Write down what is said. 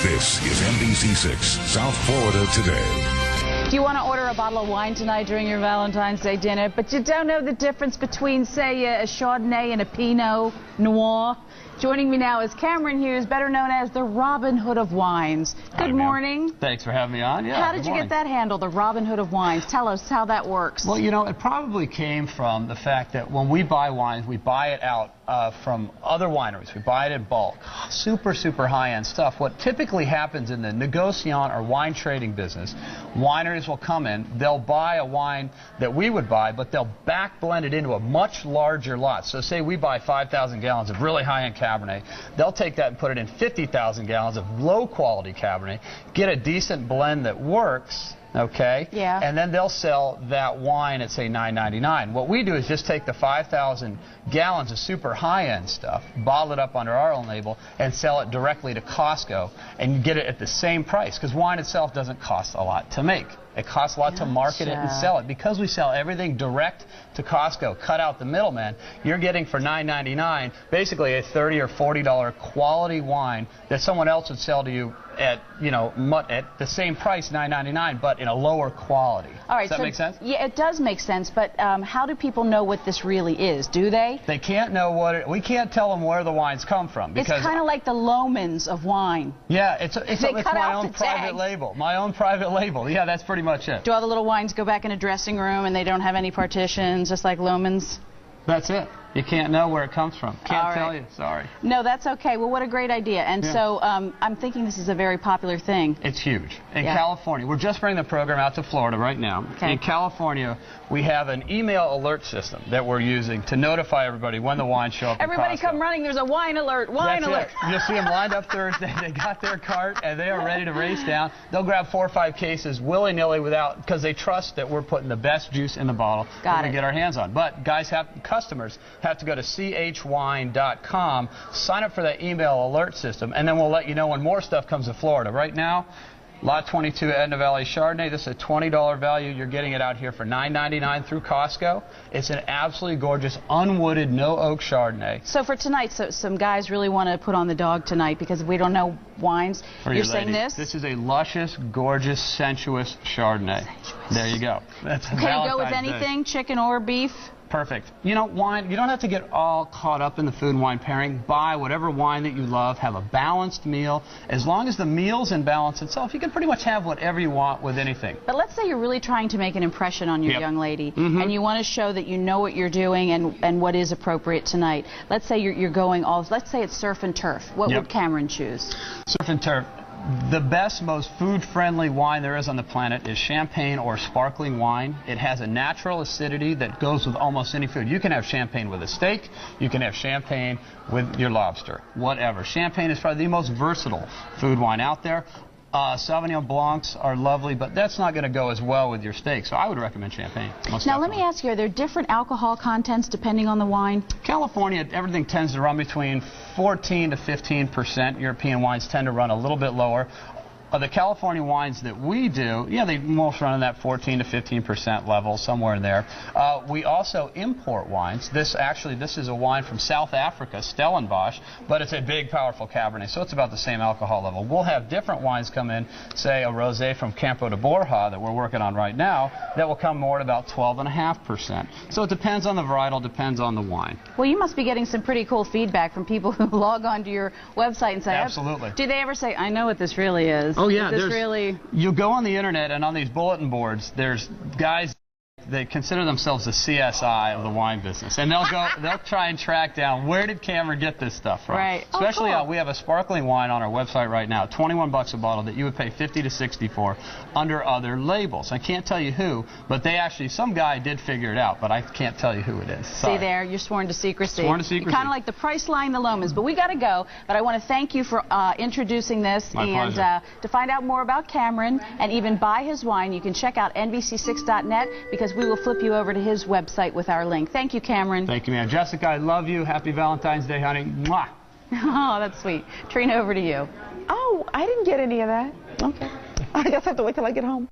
This is NBC6 South Florida Today. Do you want to order a bottle of wine tonight during your Valentine's Day dinner, but you don't know the difference between, say, a Chardonnay and a Pinot Noir? Joining me now is Cameron Hughes, better known as the Robin Hood of wines. Good morning. Thanks for having me on. Yeah. How did you get that handle, the Robin Hood of wines? Tell us how that works. Well, you know, it probably came from the fact that when we buy wines, we buy it out from other wineries. We buy it in bulk. Super, super high-end stuff. What typically happens in the negociant or wine trading business, wineries will come in, they'll buy a wine that we would buy, but they'll back blend it into a much larger lot. So say we buy 5,000 gallons of really high-end Cabernet. They'll take that and put it in 50,000 gallons of low-quality Cabernet, get a decent blend that works, okay? Yeah. And then they'll sell that wine at, say, $9.99. What we do is just take the 5,000 gallons of super high-end stuff, bottle it up under our own label, and sell it directly to Costco, and you get it at the same price, because wine itself doesn't cost a lot to make. It costs a lot to market it and sell it. Because we sell everything direct to Costco, cut out the middleman, you're getting for $9.99 basically a $30 or $40 quality wine that someone else would sell to you at, you know, at the same price, $9.99, but in a lower quality. All right, does that make sense? Yeah, it does make sense, but how do people know what this really is? Do they? They can't know what it, we can't tell them where the wines come from. Because it's kind of like the Lomans of wine. Yeah, it's my own private label. My own private label. Yeah, that's pretty much it. Do all the little wines go back in a dressing room and they don't have any partitions, just like Lomans? That's it. You can't know where it comes from. Can't tell you. Sorry. No, that's okay. Well, what a great idea. And so I'm thinking this is a very popular thing. It's huge. In California, we're just bringing the program out to Florida right now. Okay. In California, we have an email alert system that we're using to notify everybody when the wines show up. Everybody come running. There's a wine alert. Wine alert. You'll see them lined up Thursday. They got their cart, and they are ready to race down. They'll grab 4 or 5 cases willy-nilly because they trust that we're putting the best juice in the bottle that we get our hands on. But customers have to go to chwine.com, sign up for that email alert system, and then we'll let you know when more stuff comes to Florida. Right now, Lot 22 Edna Valley Chardonnay, this is a $20 value. You're getting it out here for $9.99 through Costco. It's an absolutely gorgeous, unwooded, no-oak Chardonnay. So for tonight, some guys really want to put on the dog tonight because we don't know wines. You're saying this? This is a luscious, gorgeous, sensuous Chardonnay. There you go. That's Can you go with anything, chicken or beef? Perfect. You know, wine, you don't have to get all caught up in the food and wine pairing. Buy whatever wine that you love. Have a balanced meal. As long as the meal's in balance itself, you can pretty much have whatever you want with anything. But let's say you're really trying to make an impression on your young lady, and you want to show that you know what you're doing and what is appropriate tonight. Let's say you're going let's say it's surf and turf. What would Cameron choose? Surf and turf. The best, most food-friendly wine there is on the planet is champagne or sparkling wine. It has a natural acidity that goes with almost any food. You can have champagne with a steak. You can have champagne with your lobster. Whatever. Champagne is probably the most versatile food wine out there. Sauvignon Blancs are lovely, but that's not going to go as well with your steak, so I would recommend champagne. Now, let me ask you, are there different alcohol contents depending on the wine? California, everything tends to run between 14 to 15%. European wines tend to run a little bit lower. The California wines that we do, they most run in that 14 to 15% level, somewhere in there. We also import wines. This is a wine from South Africa, Stellenbosch, but it's a big, powerful Cabernet, so it's about the same alcohol level. We'll have different wines come in, say a rosé from Campo de Borja that we're working on right now, that will come more at about 12.5%. So it depends on the varietal, depends on the wine. Well, you must be getting some pretty cool feedback from people who log on to your website and say, absolutely. Do they ever say, I know what this really is? Oh, yeah. You go on the internet, and on these bulletin boards, there's guys that consider themselves the CSI of the wine business, and they'll try and track down where did Cameron get this stuff from. Right. Especially we have a sparkling wine on our website right now, $21 a bottle that you would pay $50 to $60 for under other labels. I can't tell you who, but some guy did figure it out, but I can't tell you who it is. Sorry. See there, you're sworn to secrecy. Sworn to secrecy. Kind of like the price line, the Lomans, but we got to go. But I want to thank you for introducing this. My pleasure. To find out more about Cameron and even buy his wine, you can check out NBC6.net because we will flip you over to his website with our link. Thank you, Cameron. Thank you, man. Jessica, I love you. Happy Valentine's Day, honey. Mwah. Oh, that's sweet. Trina, over to you. Oh, I didn't get any of that. Okay. I guess I have to wait till I get home.